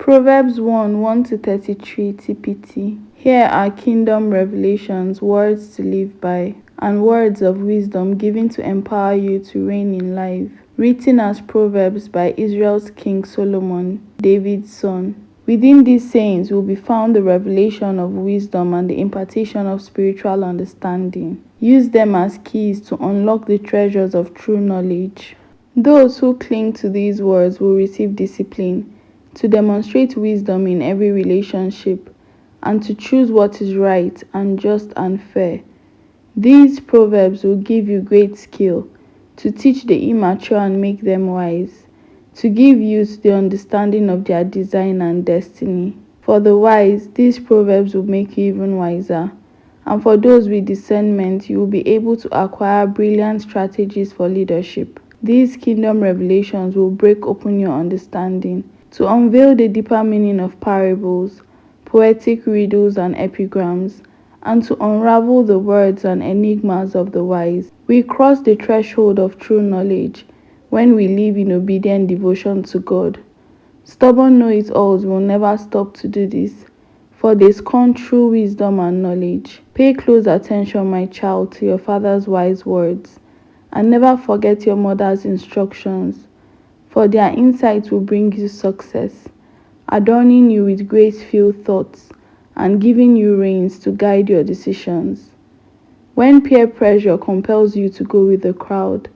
Proverbs 1:1-33 TPT. Here are kingdom revelations, words to live by, and words of wisdom given to empower you to reign in life. Written as Proverbs by Israel's King Solomon, David's son. Within these sayings will be found the revelation of wisdom and the impartation of spiritual understanding. Use them as keys to unlock the treasures of true knowledge. Those who cling to these words will receive discipline to demonstrate wisdom in every relationship and to choose what is right and just and fair. These proverbs will give you great skill to teach the immature and make them wise, to give youth the understanding of their design and destiny. For the wise, these proverbs will make you even wiser, and for those with discernment, you will be able to acquire brilliant strategies for leadership. These kingdom revelations will break open your understanding to unveil the deeper meaning of parables, poetic riddles and epigrams, and to unravel the words and enigmas of the wise. We cross the threshold of true knowledge when we live in obedient devotion to God. Stubborn know-it-alls will never stop to do this, for they scorn true wisdom and knowledge. Pay close attention, my child, to your father's wise words, and never forget your mother's instructions, for their insights will bring you success, adorning you with grace-filled thoughts and giving you reins to guide your decisions. When peer pressure compels you to go with the crowd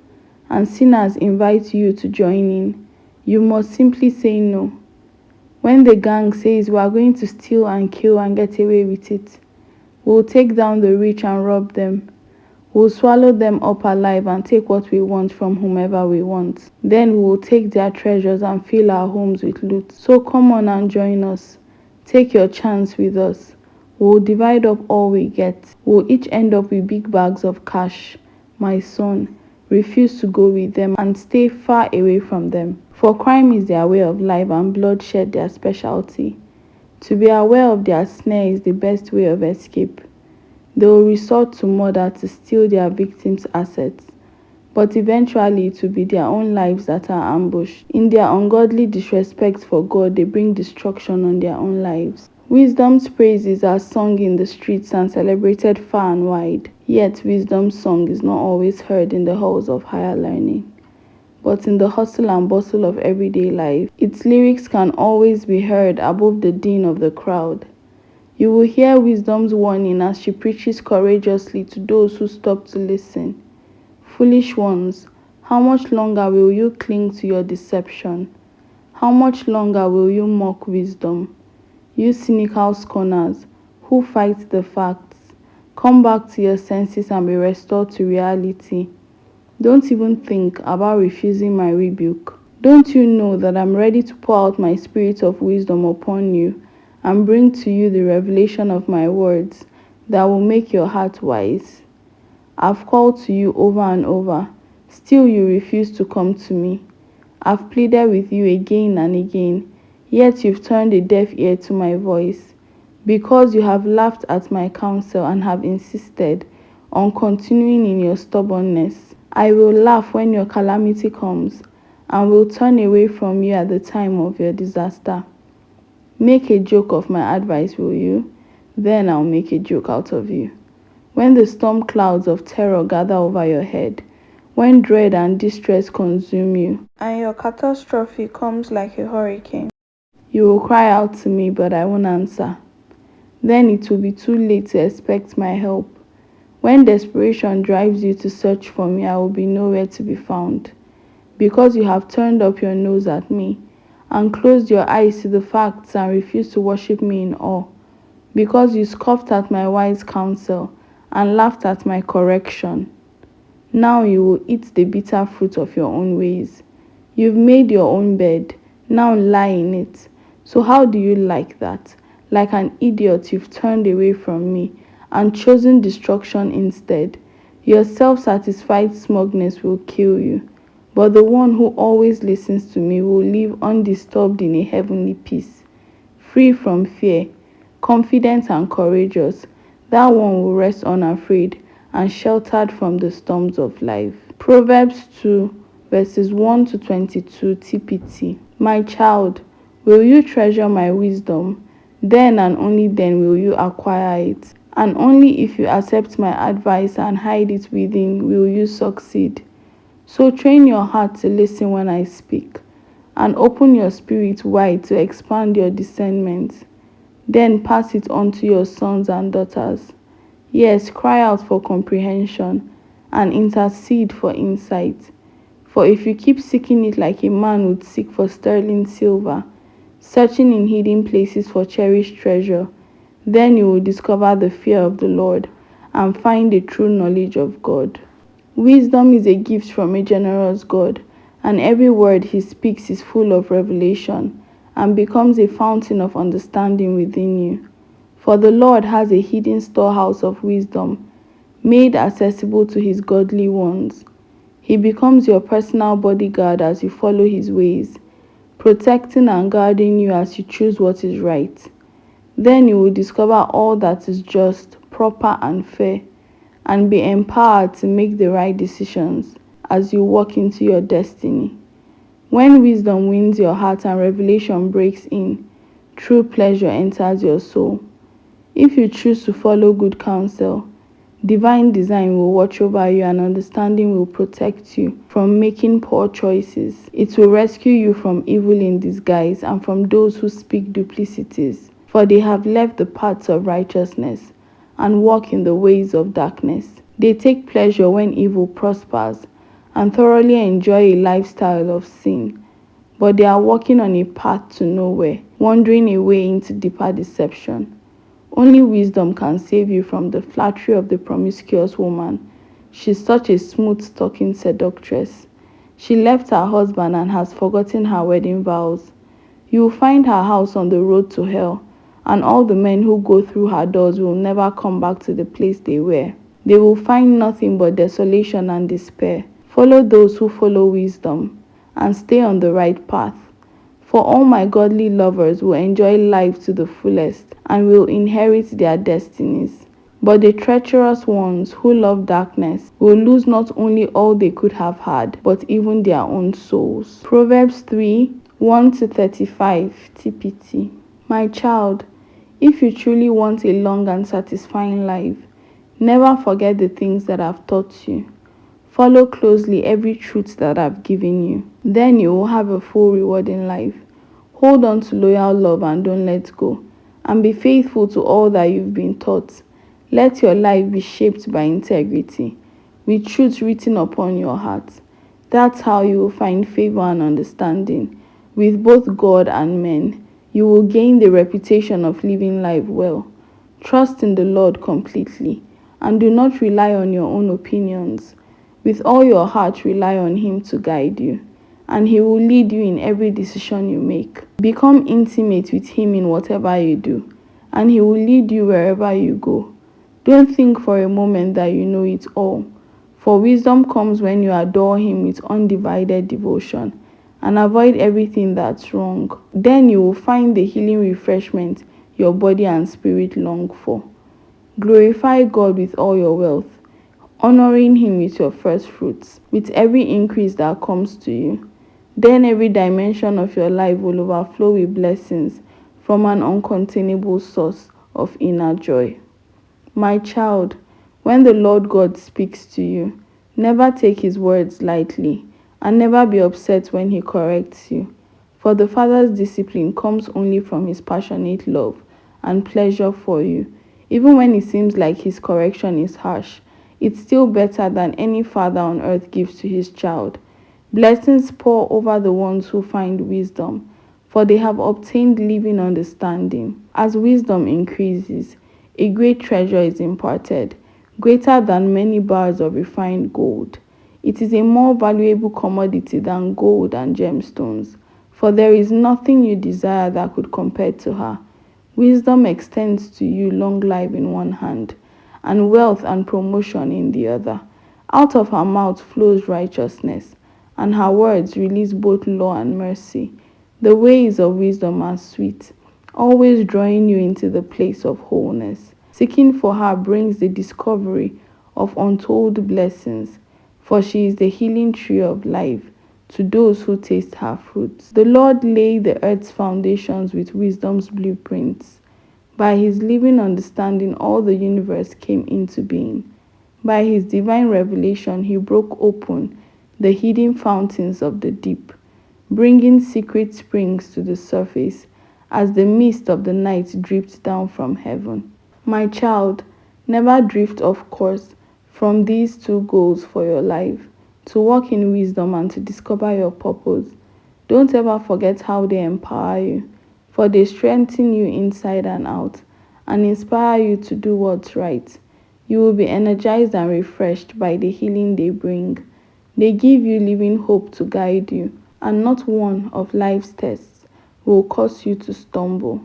and sinners invite you to join in, you must simply say no. When the gang says we are going to steal and kill and get away with it, we'll take down the rich and rob them, we'll swallow them up alive and take what we want from whomever we want. Then we will take their treasures and fill our homes with loot. So come on and join us. Take your chance with us. We'll divide up all we get. We'll each end up with big bags of cash. My son, refuse to go with them and stay far away from them. For crime is their way of life and bloodshed their specialty. To be aware of their snare is the best way of escape. They will resort to murder to steal their victims' assets, but eventually it will be their own lives that are ambushed. In their ungodly disrespect for God, they bring destruction on their own lives. Wisdom's praises are sung in the streets and celebrated far and wide, yet wisdom's song is not always heard in the halls of higher learning, but in the hustle and bustle of everyday life. Its lyrics can always be heard above the din of the crowd. You will hear wisdom's warning as she preaches courageously to those who stop to listen. Foolish ones, how much longer will you cling to your deception? How much longer will you mock wisdom? You cynical scorners who fight the facts, come back to your senses and be restored to reality. Don't even think about refusing my rebuke. Don't you know that I'm ready to pour out my spirit of wisdom upon you and bring to you the revelation of my words that will make your heart wise? I've called to you over and over, still you refuse to come to me. I've pleaded with you again and again, yet you've turned a deaf ear to my voice. Because you have laughed at my counsel and have insisted on continuing in your stubbornness, I will laugh when your calamity comes and will turn away from you at the time of your disaster. Make a joke of my advice, will you? Then I'll make a joke out of you. When the storm clouds of terror gather over your head, when dread and distress consume you, and your catastrophe comes like a hurricane, you will cry out to me, but I won't answer. Then it will be too late to expect my help. When desperation drives you to search for me, I will be nowhere to be found. Because you have turned up your nose at me and closed your eyes to the facts and refused to worship me in awe. Because you scoffed at my wise counsel and laughed at my correction. Now you will eat the bitter fruit of your own ways. You've made your own bed, now lie in it. So how do you like that? Like an idiot, you've turned away from me and chosen destruction instead. Your self-satisfied smugness will kill you, but the one who always listens to me will live undisturbed in a heavenly peace, free from fear, confident and courageous. That one will rest unafraid and sheltered from the storms of life. Proverbs 2 verses 1-22 TPT. My child, Will you treasure my wisdom? Then and only then will you acquire it. And only if you accept my advice and hide it within will you succeed. So train your heart to listen when I speak, and open your spirit wide to expand your discernment. Then pass it on to your sons and daughters. Yes, cry out for comprehension and intercede for insight. For if you keep seeking it like a man would seek for sterling silver, searching in hidden places for cherished treasure, then you will discover the fear of the Lord and find the true knowledge of God. Wisdom is a gift from a generous God, and every word he speaks is full of revelation and becomes a fountain of understanding within you. For the Lord has a hidden storehouse of wisdom, made accessible to his godly ones. He becomes your personal bodyguard as you follow his ways, protecting and guarding you as you choose what is right. Then you will discover all that is just, proper, and fair, and be empowered to make the right decisions as you walk into your destiny. When wisdom wins your heart and revelation breaks in, true pleasure enters your soul. If you choose to follow good counsel, divine design will watch over you and understanding will protect you from making poor choices. It will rescue you from evil in disguise and from those who speak duplicities, for they have left the paths of righteousness and walk in the ways of darkness. They take pleasure when evil prospers and thoroughly enjoy a lifestyle of sin, but they are walking on a path to nowhere, wandering away into deeper deception. Only wisdom can save you from the flattery of the promiscuous woman. She's such a smooth-talking seductress. She left her husband and has forgotten her wedding vows. You will find her house on the road to hell, and all the men who go through her doors will never come back to the place they were. They will find nothing but desolation and despair. Follow those who follow wisdom, and stay on the right path. For all my godly lovers will enjoy life to the fullest and will inherit their destinies. But the treacherous ones who love darkness will lose not only all they could have had, but even their own souls. Proverbs 3:1-35 TPT. My child, if you truly want a long and satisfying life, never forget the things that I've taught you. Follow closely every truth that I've given you. Then you will have a full reward in life. Hold on to loyal love and don't let go. And be faithful to all that you've been taught. Let your life be shaped by integrity, with truth written upon your heart. That's how you will find favor and understanding with both God and men. You will gain the reputation of living life well. Trust in the Lord completely and do not rely on your own opinions. With all your heart, rely on him to guide you, and he will lead you in every decision you make. Become intimate with him in whatever you do, and he will lead you wherever you go. Don't think for a moment that you know it all, for wisdom comes when you adore him with undivided devotion and avoid everything that's wrong. Then you will find the healing refreshment your body and spirit long for. Glorify God with all your wealth, honoring him with your first fruits, with every increase that comes to you. Then every dimension of your life will overflow with blessings from an uncontainable source of inner joy. My child, when the Lord God speaks to you, never take his words lightly, and never be upset when he corrects you. For the Father's discipline comes only from his passionate love and pleasure for you. Even when it seems like his correction is harsh, it's still better than any father on earth gives to his child. Blessings pour over the ones who find wisdom, for they have obtained living understanding. As wisdom increases, a great treasure is imparted, greater than many bars of refined gold. It is a more valuable commodity than gold and gemstones, for there is nothing you desire that could compare to her. Wisdom extends to you long life in one hand, and wealth and promotion in the other. Out of her mouth flows righteousness, and her words release both law and mercy. The ways of wisdom are sweet, always drawing you into the place of wholeness. Seeking for her brings the discovery of untold blessings, for she is the healing tree of life to those who taste her fruits. The Lord laid the earth's foundations with wisdom's blueprints. By his living understanding, all the universe came into being. By his divine revelation, he broke open the hidden fountains of the deep, bringing secret springs to the surface as the mist of the night dripped down from heaven. My child, never drift off course from these two goals for your life: to walk in wisdom and to discover your purpose. Don't ever forget how they empower you, for they strengthen you inside and out and inspire you to do what's right. You will be energized and refreshed by the healing they bring. They give you living hope to guide you, and not one of life's tests will cause you to stumble.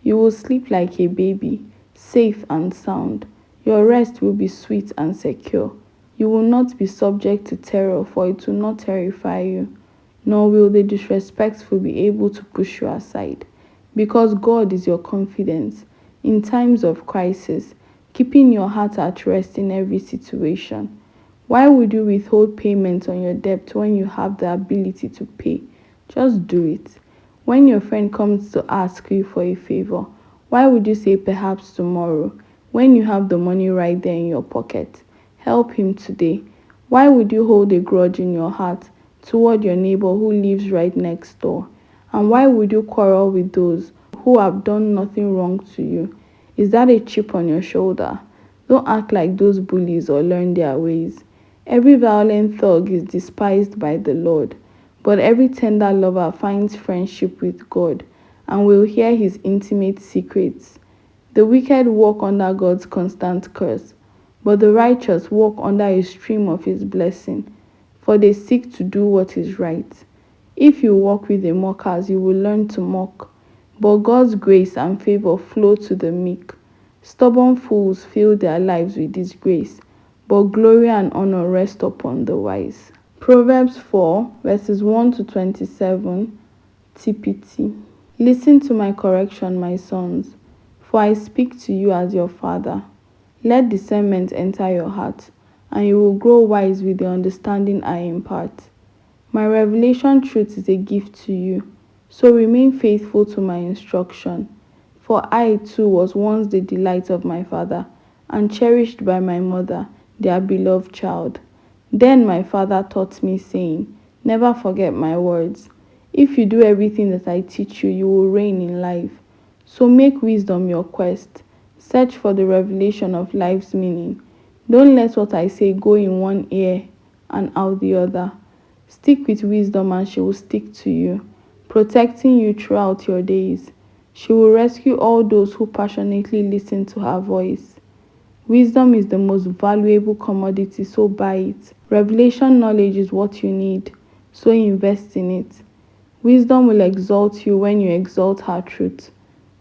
You will sleep like a baby, safe and sound. Your rest will be sweet and secure. You will not be subject to terror, for it will not terrify you, nor will the disrespectful be able to push you aside, because God is your confidence in times of crisis, keeping your heart at rest in every situation. Why would you withhold payment on your debt when you have the ability to pay? Just do it. When your friend comes to ask you for a favor, why would you say perhaps tomorrow when you have the money right there in your pocket? Help him today. Why would you hold a grudge in your heart toward your neighbor who lives right next door? And why would you quarrel with those who have done nothing wrong to you? Is that a chip on your shoulder? Don't act like those bullies or learn their ways. Every violent thug is despised by the Lord, but every tender lover finds friendship with God and will hear his intimate secrets. The wicked walk under God's constant curse, but the righteous walk under a stream of his blessing, for they seek to do what is right. If you walk with the mockers, you will learn to mock, but God's grace and favor flow to the meek. Stubborn fools fill their lives with disgrace, but glory and honor rest upon the wise. Proverbs 4 verses 1 to 27 TPT. Listen to my correction, my sons, for I speak to you as your father. Let discernment enter your heart, and you will grow wise with the understanding I impart. My revelation truth is a gift to you, so remain faithful to my instruction. For I too was once the delight of my father, and cherished by my mother, their beloved child. Then my father taught me, saying, never forget my words. If you do everything that I teach you, you will reign in life. So make wisdom your quest. Search for the revelation of life's meaning. Don't let what I say go in one ear and out the other. Stick with wisdom and she will stick to you, protecting you throughout your days. She will rescue all those who passionately listen to her voice. Wisdom is the most valuable commodity, so buy it. Revelation knowledge is what you need, so invest in it. Wisdom will exalt you when you exalt her truth.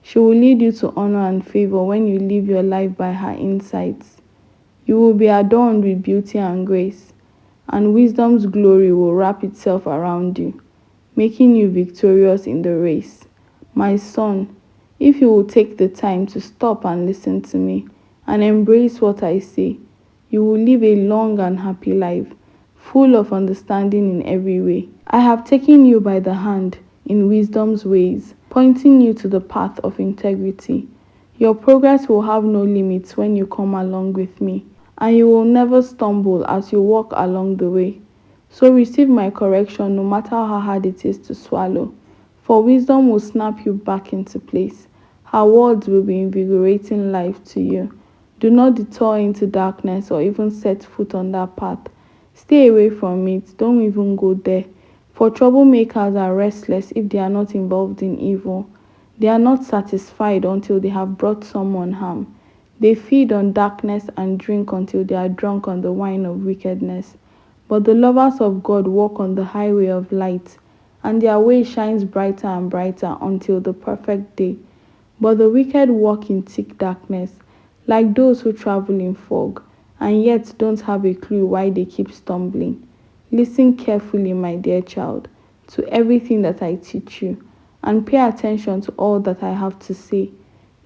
She will lead you to honor and favor when you live your life by her insights. You will be adorned with beauty and grace, and wisdom's glory will wrap itself around you, making you victorious in the race. My son, if you will take the time to stop and listen to me and embrace what I say, you will live a long and happy life, full of understanding in every way. I have taken you by the hand in wisdom's ways, pointing you to the path of integrity. Your progress will have no limits when you come along with me, and you will never stumble as you walk along the way. So receive my correction no matter how hard it is to swallow, for wisdom will snap you back into place. Her words will be invigorating life to you. Do not detour into darkness or even set foot on that path. Stay away from it. Don't even go there. For troublemakers are restless if they are not involved in evil. They are not satisfied until they have brought someone harm. They feed on darkness and drink until they are drunk on the wine of wickedness. But the lovers of God walk on the highway of light, and their way shines brighter and brighter until the perfect day. But the wicked walk in thick darkness, like those who travel in fog, and yet don't have a clue why they keep stumbling. Listen carefully, my dear child, to everything that I teach you, and pay attention to all that I have to say.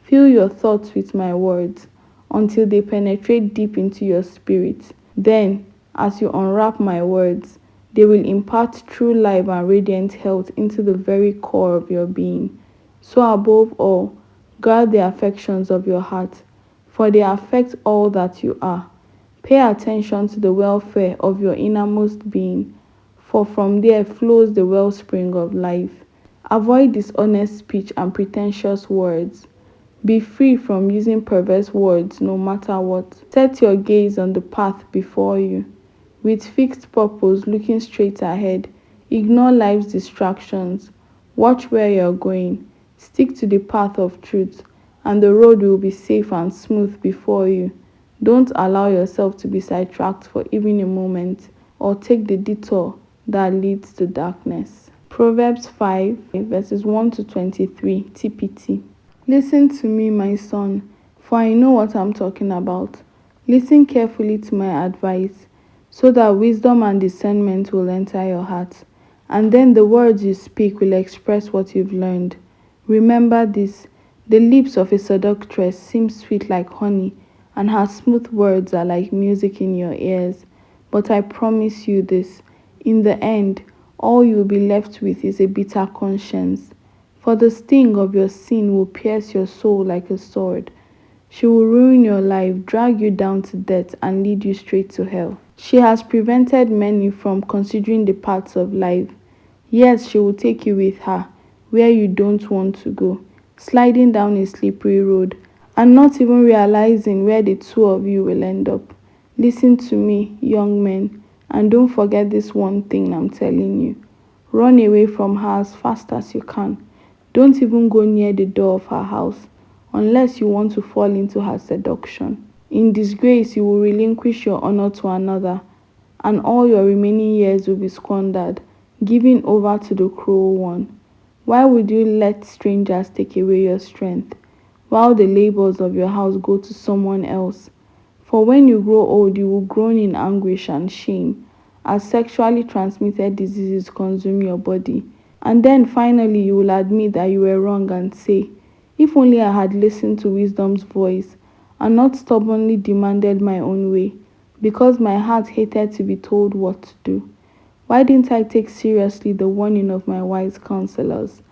Fill your thoughts with my words until they penetrate deep into your spirit. Then, as you unwrap my words, They will impart true life and radiant health into the very core of your being. So, above all, guard the affections of your heart, for they affect all that you are. Pay attention to the welfare of your innermost being, for from there flows the wellspring of life. Avoid dishonest speech and pretentious words. Be free from using perverse words no matter what. Set your gaze on the path before you. With fixed purpose, looking straight ahead, ignore life's distractions. Watch where you're going. Stick to the path of truth, and the road will be safe and smooth before you. Don't allow yourself to be sidetracked for even a moment, or take the detour that leads to darkness. Proverbs 5, verses 1 to 23, TPT. Listen to me, my son, for I know what I'm talking about. Listen carefully to my advice, so that wisdom and discernment will enter your heart, and then the words you speak will express what you've learned. Remember this: the lips of a seductress seem sweet like honey, and her smooth words are like music in your ears. But I promise you this: in the end, all you'll be left with is a bitter conscience. For the sting of your sin will pierce your soul like a sword. She will ruin your life, drag you down to death, and lead you straight to hell. She has prevented many from considering the paths of life. Yes, she will take you with her where you don't want to go, sliding down a slippery road, and not even realizing where the two of you will end up. Listen to me, young men, and don't forget this one thing I'm telling you. Run away from her as fast as you can. Don't even go near the door of her house unless you want to fall into her seduction. In disgrace, you will relinquish your honor to another, and all your remaining years will be squandered, given over to the cruel one. Why would you let strangers take away your strength, while the labors of your house go to someone else? For when you grow old, you will groan in anguish and shame, as sexually transmitted diseases consume your body. And then finally, you will admit that you were wrong and say, if only I had listened to wisdom's voice and not stubbornly demanded my own way, because my heart hated to be told what to do. Why didn't I take seriously the warning of my wise counselors?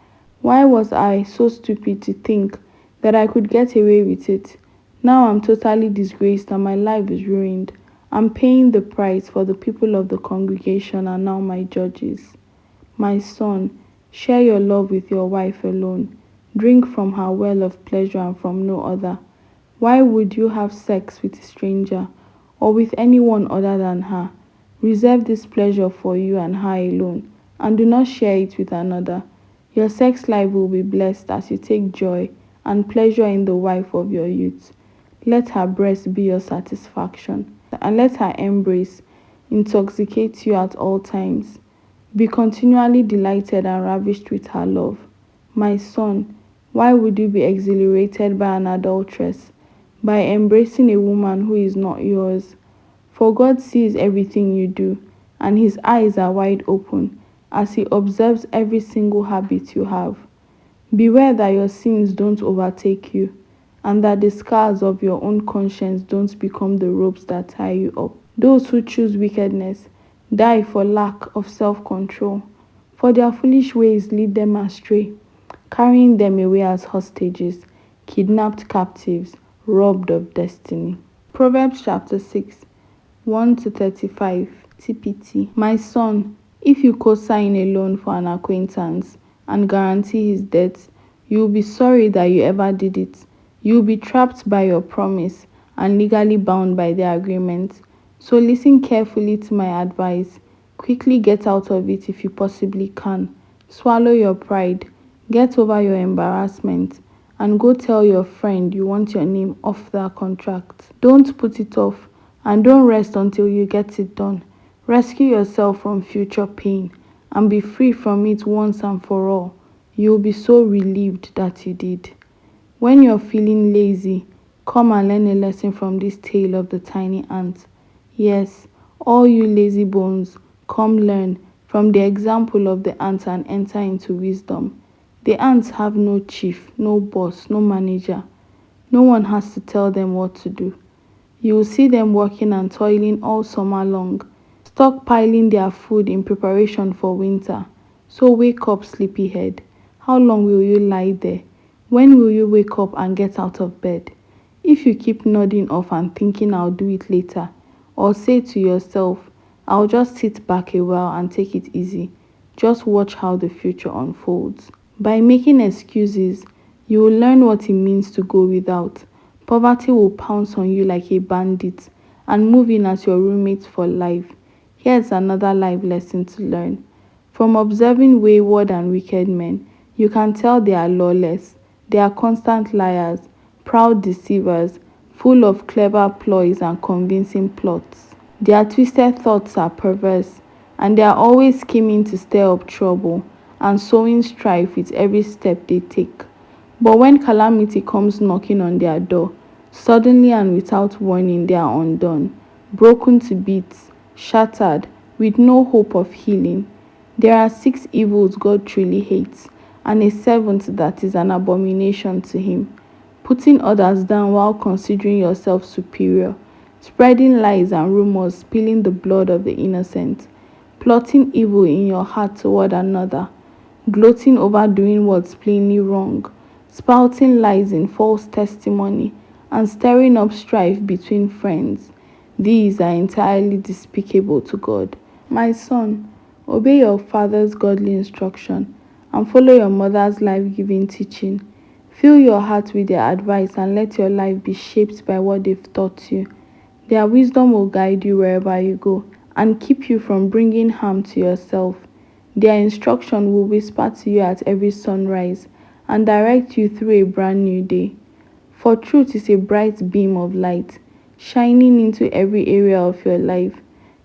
Why was I so stupid to think that I could get away with it? Now I'm totally disgraced and my life is ruined. I'm paying the price, for the people of the congregation are now my judges. My son, share your love with your wife alone. Drink from her well of pleasure and from no other. Why would you have sex with a stranger or with anyone other than her? Reserve this pleasure for you and her alone, and do not share it with another. Your sex life will be blessed as you take joy and pleasure in the wife of your youth. Let her breast be your satisfaction, and let her embrace intoxicate you at all times. Be continually delighted and ravished with her love. My son, why would you be exhilarated by an adulteress, by embracing a woman who is not yours? For God sees everything you do, and his eyes are wide open as he observes every single habit you have. Beware that your sins don't overtake you, and that the scars of your own conscience don't become the ropes that tie you up. Those who choose wickedness die for lack of self-control, for their foolish ways lead them astray, carrying them away as hostages, kidnapped captives, robbed of destiny. Proverbs chapter 6, 1 to 35, TPT. My son, if you co-sign a loan for an acquaintance and guarantee his debts, you will be sorry that you ever did it. You will be trapped by your promise and legally bound by the agreement. So listen carefully to my advice. Quickly get out of it if you possibly can. Swallow your pride, get over your embarrassment, and go tell your friend you want your name off that contract. Don't put it off, and don't rest until you get it done. Rescue yourself from future pain and be free from it once and for all. You'll be so relieved that you did. When you're feeling lazy, come and learn a lesson from this tale of the tiny ant. Yes, all you lazy bones, come learn from the example of the ant and enter into wisdom. The ants have no chief, no boss, no manager. No one has to tell them what to do. You will see them working and toiling all summer long, stockpiling their food in preparation for winter. So wake up, sleepyhead. How long will you lie there? When will you wake up and get out of bed? If you keep nodding off and thinking I'll do it later, or say to yourself, I'll just sit back a while and take it easy, just watch how the future unfolds. By making excuses, you will learn what it means to go without. Poverty will pounce on you like a bandit and move in as your roommate for life. Here's another life lesson to learn. From observing wayward and wicked men, you can tell they are lawless. They are constant liars, proud deceivers, full of clever ploys and convincing plots. Their twisted thoughts are perverse, and they are always scheming to stir up trouble and sowing strife with every step they take. But when calamity comes knocking on their door, suddenly and without warning they are undone, broken to bits, shattered, with no hope of healing. There are 6 evils God truly hates, and a seventh that is an abomination to him: putting others down while considering yourself superior, spreading lies and rumors, spilling the blood of the innocent, plotting evil in your heart toward another, gloating over doing what's plainly wrong, spouting lies in false testimony, and stirring up strife between friends. These are entirely despicable to God. My son, obey your father's godly instruction and follow your mother's life-giving teaching. Fill your heart with their advice and let your life be shaped by what they've taught you. Their wisdom will guide you wherever you go and keep you from bringing harm to yourself. Their instruction will whisper to you at every sunrise and direct you through a brand new day. For truth is a bright beam of light, shining into every area of your life,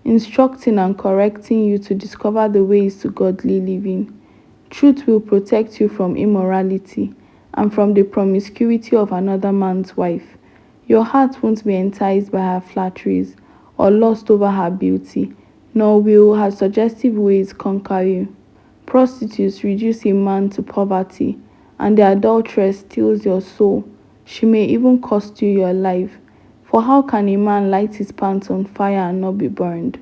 instructing and correcting you to discover the ways to godly living. Truth will protect you from immorality and from the promiscuity of another man's wife. Your heart won't be enticed by her flatteries or lost over her beauty, nor will her suggestive ways conquer you. Prostitutes reduce a man to poverty, and the adulteress steals your soul. She may even cost you your life. For how can a man light his pants on fire and not be burned?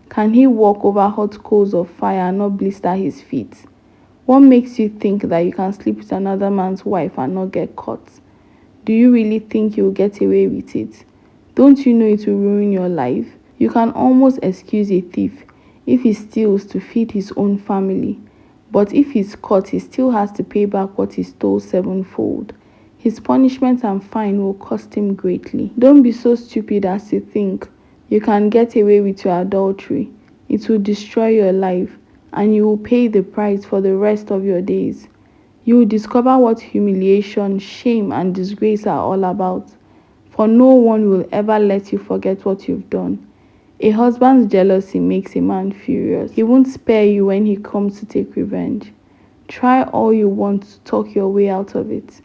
Can he walk over hot coals of fire and not blister his feet? What makes you think that you can sleep with another man's wife and not get caught? Do you really think you'll get away with it? Don't you know it will ruin your life? You can almost excuse a thief if he steals to feed his own family. But if he's caught, he still has to pay back what he stole sevenfold. His punishment and fine will cost him greatly. Don't be so stupid as to think you can get away with your adultery. It will destroy your life, and you will pay the price for the rest of your days. You will discover what humiliation, shame, and disgrace are all about, for no one will ever let you forget what you've done. A husband's jealousy makes a man furious. He won't spare you when he comes to take revenge. Try all you want to talk your way out of it.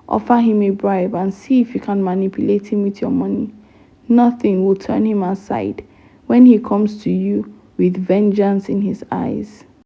Offer him a bribe and see if you can manipulate him with your money. Nothing will turn him aside when he comes to you with vengeance in his eyes.